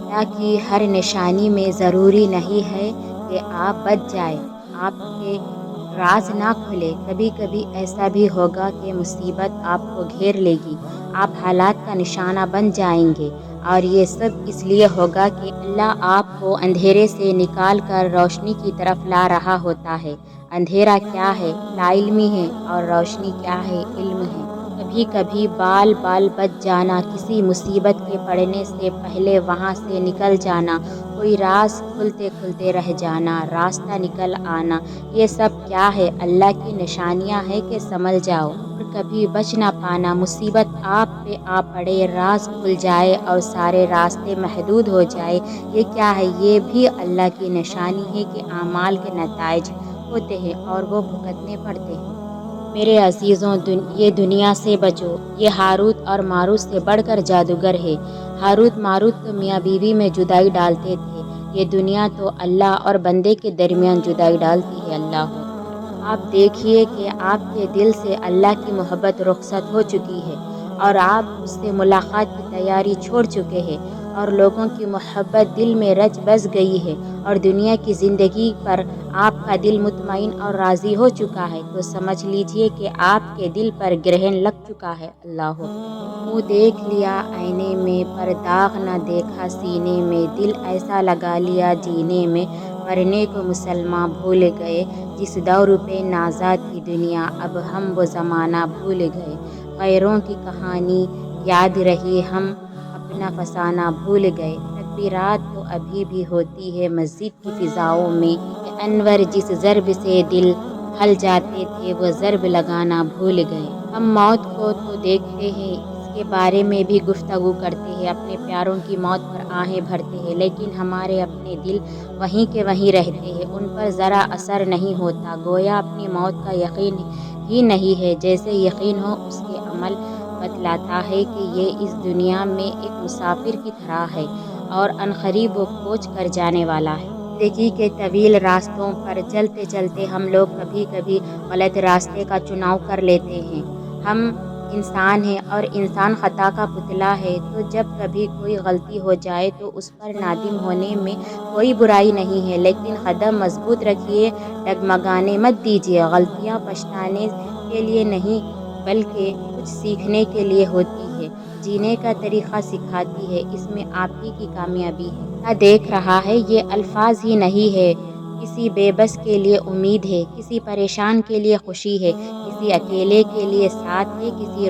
اللہ کی ہر نشانی میں ضروری نہیں ہے کہ آپ بچ جائیں، آپ کے راز نہ کھلے۔ کبھی کبھی ایسا بھی ہوگا کہ مصیبت آپ کو گھیر لے گی، آپ حالات کا نشانہ بن جائیں گے، اور یہ سب اس لیے ہوگا کہ اللہ آپ کو اندھیرے سے نکال کر روشنی کی طرف لا رہا ہوتا ہے۔ اندھیرا کیا ہے؟ لا علمی ہے، اور روشنی کیا ہے؟ علم ہے۔ کبھی کبھی بال بچ جانا، کسی مصیبت کے پڑنے سے پہلے وہاں سے نکل جانا، کوئی راز کھلتے کھلتے رہ جانا، راستہ نکل آنا، یہ سب کیا ہے؟ اللہ کی نشانیاں ہیں کہ سنبھل جاؤ۔ اور کبھی بچ نہ پانا، مصیبت آپ پہ آ پڑے، راز کھل جائے اور سارے راستے محدود ہو جائے، یہ کیا ہے؟ یہ بھی اللہ کی نشانی ہے کہ اعمال کے نتائج ہوتے ہیں اور وہ بھگتنے پڑتے ہیں۔ میرے عزیزوں، یہ دنیا سے بچو، یہ ہاروت اور ماروت سے بڑھ کر جادوگر ہے۔ ہاروت ماروت تو میاں بیوی میں جدائی ڈالتے تھے، یہ دنیا تو اللہ اور بندے کے درمیان جدائی ڈالتی ہے۔ اللہ اکبر۔ آپ دیکھیے کہ آپ کے دل سے اللہ کی محبت رخصت ہو چکی ہے، اور آپ اس سے ملاقات کی تیاری چھوڑ چکے ہیں، اور لوگوں کی محبت دل میں رچ بس گئی ہے، اور دنیا کی زندگی پر آپ کا دل مطمئن اور راضی ہو چکا ہے، تو سمجھ لیجئے کہ آپ کے دل پر گرہن لگ چکا ہے۔ اللہ اکبر۔ منہ دیکھ لیا آئینے میں، پر داغ نہ دیکھا سینے میں، دل ایسا لگا لیا جینے میں، مرنے کو مسلماں بھول گئے، جس دور پہ نازا تھی دنیا، اب ہم وہ زمانہ بھول گئے، غیروں کی کہانی یاد رہی، ہم اپنا فسانہ بھول گئے، تکبیرات تو ابھی بھی ہوتی ہے مسجد کی فضاؤں میں، کہ انور جس ضرب سے دل ہل جاتے تھے، وہ ضرب لگانا بھول گئے۔ ہم موت کو تو دیکھتے ہیں، اس کے بارے میں بھی گفتگو کرتے ہیں، اپنے پیاروں کی موت پر آہیں بھرتے ہیں، لیکن ہمارے اپنے دل وہیں کے وہیں رہتے ہیں، ان پر ذرا اثر نہیں ہوتا، گویا اپنی موت کا یقین ہی نہیں ہے، جیسے یقین ہو۔ اس کے عمل بتلاتا ہے کہ یہ اس دنیا میں ایک مسافر کی طرح ہے، اور عنقریب وہ کوچ کر جانے والا ہے۔ زندگی کے طویل راستوں پر چلتے چلتے ہم لوگ کبھی کبھی غلط راستے کا چناؤ کر لیتے ہیں۔ ہم انسان ہیں، اور انسان خطا کا پتلا ہے، تو جب کبھی کوئی غلطی ہو جائے تو اس پر نادم ہونے میں کوئی برائی نہیں ہے، لیکن قدم مضبوط رکھیے، ڈگمگانے مت دیجیے۔ غلطیاں پچھتانے کے لیے نہیں، بلکہ کچھ سیکھنے کے لیے ہوتی ہے، جینے کا طریقہ سکھاتی ہے، اس میں آپ ہی کی کامیابی ہے۔ اللہ دیکھ رہا ہے، یہ الفاظ ہی نہیں ہے، کسی بے بس کے لیے امید ہے، کسی پریشان کے لیے خوشی ہے، کسی اکیلے کے لیے ساتھ ہے، کسی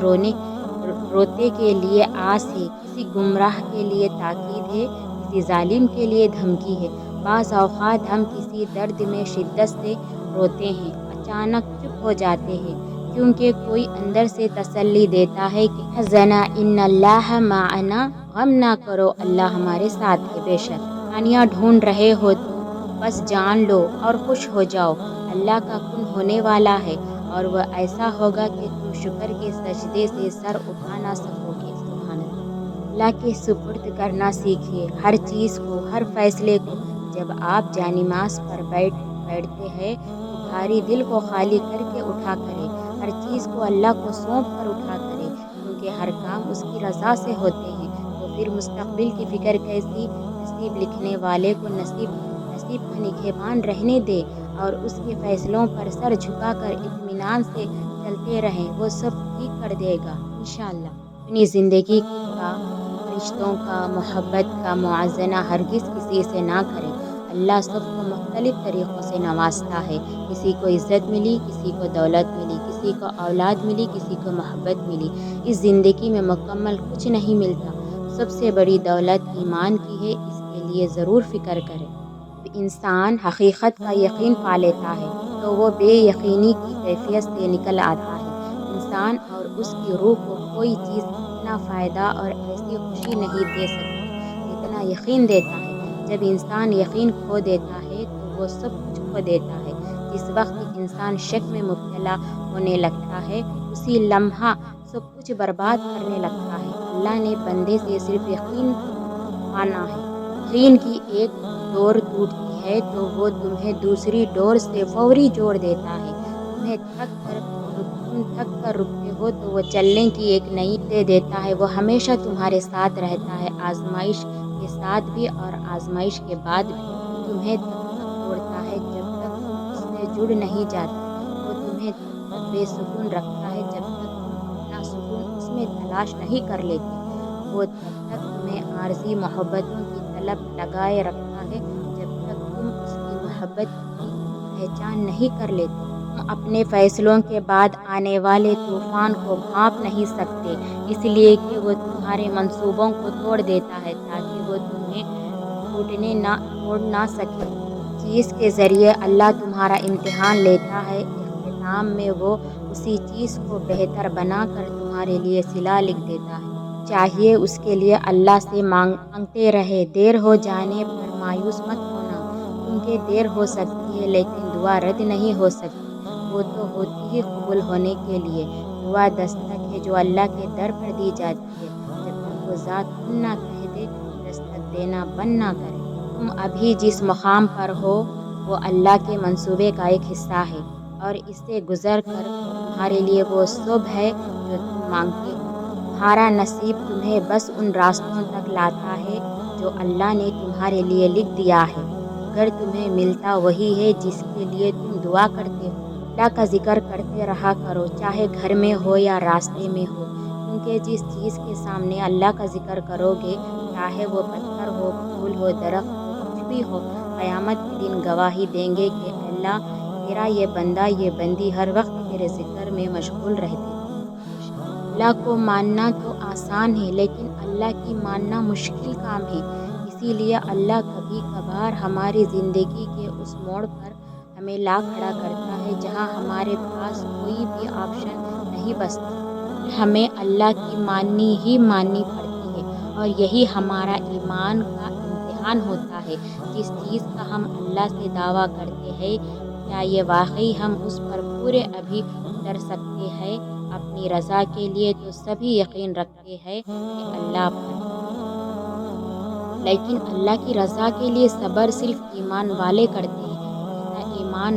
روتے کے لیے آس ہے، کسی گمراہ کے لیے تاکید ہے، کسی ظالم کے لیے دھمکی ہے۔ بعض اوقات ہم کسی درد میں شدت سے روتے ہیں، اچانک چپ ہو جاتے ہیں، کیونکہ کوئی اندر سے تسلی دیتا ہے کہ لا تحزن ان اللہ معنا، غم نہ کرو، اللہ ہمارے ساتھ ہے۔ بے شک کہانیاں ڈھونڈ رہے ہو تو بس جان لو اور خوش ہو جاؤ، اللہ کا کن ہونے والا ہے، اور وہ ایسا ہوگا کہ تم شکر کے سجدے سے سر اٹھا نہ سکو گے۔ سبحان اللہ۔ اللہ کے سپرد کرنا سیکھیے ہر چیز کو، ہر فیصلے کو۔ جب آپ جانماز پر بیٹھتے ہیں تو بھاری دل کو خالی کر کے اٹھا کریں، ہر چیز کو اللہ کو سونپ کر اٹھا کریں، کیونکہ ہر کام اس کی رضا سے ہوتے ہیں، تو پھر مستقبل کی فکر کیسی؟ نصیب لکھنے والے کو نصیب کا نگہبان رہنے دیں، اور اس کے فیصلوں پر سر جھکا کر اطمینان سے چلتے رہیں، وہ سب ٹھیک کر دے گا انشاءاللہ۔ اپنی زندگی کا، رشتوں کا، محبت کا موازنہ ہرگز کسی سے نہ کریں۔ اللہ سب کو مختلف طریقوں سے نوازتا ہے، کسی کو عزت ملی، کسی کو دولت ملی، کسی کو اولاد ملی، کسی کو محبت ملی۔ اس زندگی میں مکمل کچھ نہیں ملتا، سب سے بڑی دولت ایمان کی ہے، اس کے لیے ضرور فکر کریں۔ جب انسان حقیقت کا یقین پا لیتا ہے تو وہ بے یقینی کی کیفیت سے نکل آتا ہے۔ انسان اور اس کی روح کو کوئی چیز اتنا فائدہ اور ایسی خوشی نہیں دے سکتی جتنا یقین دیتا ہے۔ جب انسان یقین کھو دیتا ہے تو وہ سب کچھ کھو دیتا ہے۔ جس وقت انسان شک میں مبتلا ہونے لگتا ہے، اسی لمحہ سب کچھ برباد کرنے لگتا ہے۔ اللہ نے بندے سے صرف یقین پانا ہے۔ یقین کی ایک ڈور ٹوٹتی ہے تو وہ تمہیں دوسری ڈور سے فوری جوڑ دیتا ہے۔ تم تھک کر رکتے ہو تو وہ چلنے کی ایک نئی دے دیتا ہے۔ وہ ہمیشہ تمہارے ساتھ رہتا ہے، آزمائش کے ساتھ بھی اور آزمائش کے بعد بھی۔ وہ تمہیں تب تک توڑتا ہے جب تک اس سے جڑ نہیں جاتے۔ وہ تمہیں تب تک بے سکون رکھتا ہے جب تک تم اپنا سکون اس میں تلاش نہیں کر لیتے۔ وہ تب تک تمہیں عارضی محبتوں کی طلب لگائے رکھتا ہے جب تک تم اس کی محبت کی پہچان نہیں کر لیتے۔ تم اپنے فیصلوں کے بعد آنے والے طوفان کو بھانپ نہیں سکتے، اس لیے کہ وہ تمہارے منصوبوں کو توڑ دیتا ہے تاکہ وہ تمہیں توڑ نہ سکے۔ چیز کے ذریعے اللہ تمہارا امتحان لیتا ہے، اختتام میں وہ اسی چیز کو بہتر بنا کر تمہارے لیے صلہ لکھ دیتا ہے۔ چاہیے اس کے لیے اللہ سے مانگتے رہے۔ دیر ہو جانے پر مایوس مت ہونا، کیونکہ دیر ہو سکتی ہے لیکن دعا رد نہیں ہو سکتی۔ وہ تو ہوتی ہی قبول ہونے کے لیے۔ دعا دستک ہے جو اللہ کے در پر دی جاتی ہے، جب تک وہ ذات کن نہ کہہ دے، دستک دینا بند نہ کرے۔ تم ابھی جس مقام پر ہو وہ اللہ کے منصوبے کا ایک حصہ ہے، اور اس سے گزر کر تمہارے لیے وہ صبح ہے جو تم مانگتے ہو۔ تمہارا نصیب تمہیں بس ان راستوں تک لاتا ہے جو اللہ نے تمہارے لیے لکھ دیا ہے، مگر تمہیں ملتا وہی ہے جس کے لیے تم دعا کرتے ہو۔ اللہ کا ذکر کرتے رہا کرو، چاہے گھر میں ہو یا راستے میں ہو، کیونکہ جس چیز کے سامنے اللہ کا ذکر کرو گے، چاہے وہ پتھر ہو، پھول ہو، درخت ہو، کچھ بھی ہو، قیامت کے دن گواہی دیں گے کہ اللہ تیرا یہ بندہ یہ بندی ہر وقت تیرے ذکر میں مشغول رہتے تھے۔ اللہ کو ماننا تو آسان ہے لیکن اللہ کی ماننا مشکل کام ہے، اسی لیے اللہ کبھی کبھار ہماری زندگی کے اس موڑ پر ہمیں لا کھڑا کرتا ہے جہاں ہمارے پاس کوئی بھی آپشن نہیں بچتا، ہمیں اللہ کی ماننی ہی ماننی پڑتی ہے، اور یہی ہمارا ایمان کا امتحان ہوتا ہے۔ جس چیز کا ہم اللہ سے دعویٰ کرتے ہیں، کیا یہ واقعی ہم اس پر پورے ابھی اتر سکتے ہیں؟ اپنی رضا کے لیے تو سبھی یقین رکھتے ہیں کہ اللہ پر، لیکن اللہ کی رضا کے لیے صبر صرف ایمان والے کرتے ہیں۔ ایمان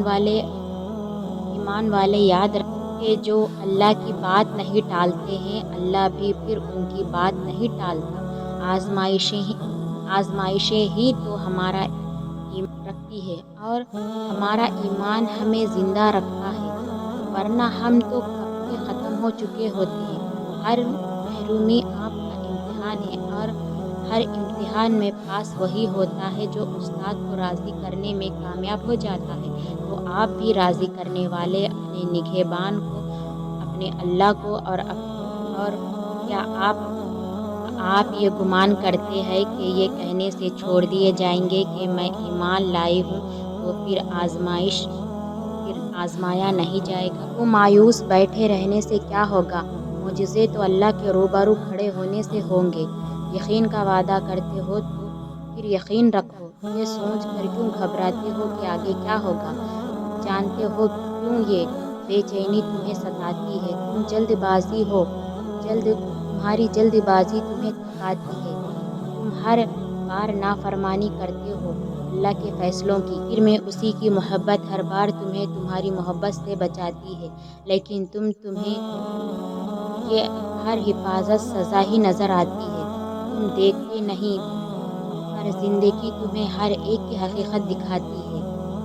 والے یاد رکھیں کہ جو اللہ کی بات نہیں ٹالتے ہیں، اللہ بھی پھر ان کی بات نہیں ٹالتا۔ آزمائشیں ہی تو ہمارا ایمان رکھتی ہے اور ہمارا ایمان ہمیں زندہ رکھتا ہے، ورنہ ہم تو کب کے ختم ہو چکے ہوتے ہیں۔ ہر محرومی آپ کا امتحان ہے، اور ہر امتحان میں پاس وہی ہوتا ہے جو استاد کو راضی کرنے میں کامیاب ہو جاتا ہے۔ تو آپ بھی راضی کرنے والے اپنے نگہبان کو، اپنے اللہ کو، اور کیا آپ یہ گمان کرتے ہیں کہ یہ کہنے سے چھوڑ دیے جائیں گے کہ میں ایمان لائی ہوں تو پھر آزمایا نہیں جائے گا؟ تو مایوس بیٹھے رہنے سے کیا ہوگا؟ معجزے تو اللہ کے روبرو کھڑے ہونے سے ہوں گے۔ یقین کا وعدہ کرتے ہو تو پھر یقین رکھو، یہ سوچ کر کیوں گھبراتے ہو کہ آگے کیا ہوگا؟ جانتے ہو کیوں یہ بے چینی تمہیں ستاتی ہے؟ تمہاری جلد بازی تمہیں تھکاتی ہے، تم ہر بار نافرمانی کرتے ہو اللہ کے فیصلوں کی، پھر میں اسی کی محبت ہر بار تمہیں تمہاری محبت سے بچاتی ہے، لیکن تمہیں یہ ہر حفاظت سزا ہی نظر آتی ہے۔ تم دیکھتے نہیں، پر زندگی تمہیں ہر ایک کی حقیقت دکھاتی ہے۔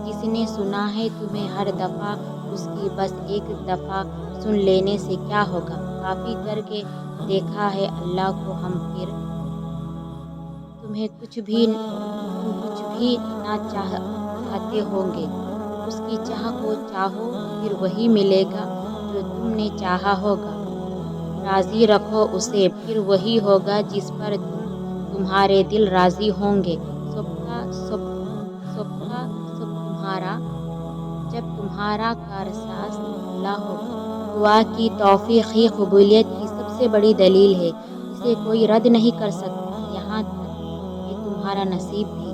جس نے سنا ہے تمہیں ہر دفعہ، اس کی بس ایک دفعہ سن لینے سے کیا ہوگا؟ کافی کر کے دیکھا ہے اللہ کو ہم پھر تم کچھ بھی نہ چاہتے ہوں گے، اس کی چاہ کو چاہو، پھر وہی ملے گا جو تم نے چاہا ہوگا۔ راضی رکھو اسے، پھر وہی ہوگا جس پر تمہارے دل راضی ہوں گے۔ جب تمہارا کارساز اللہ ہوگا۔ دعا کی توفیق ہی قبولیت کی سب سے بڑی دلیل ہے، اسے کوئی رد نہیں کر سکتا، یہاں تک کہ تمہارا نصیب بھی۔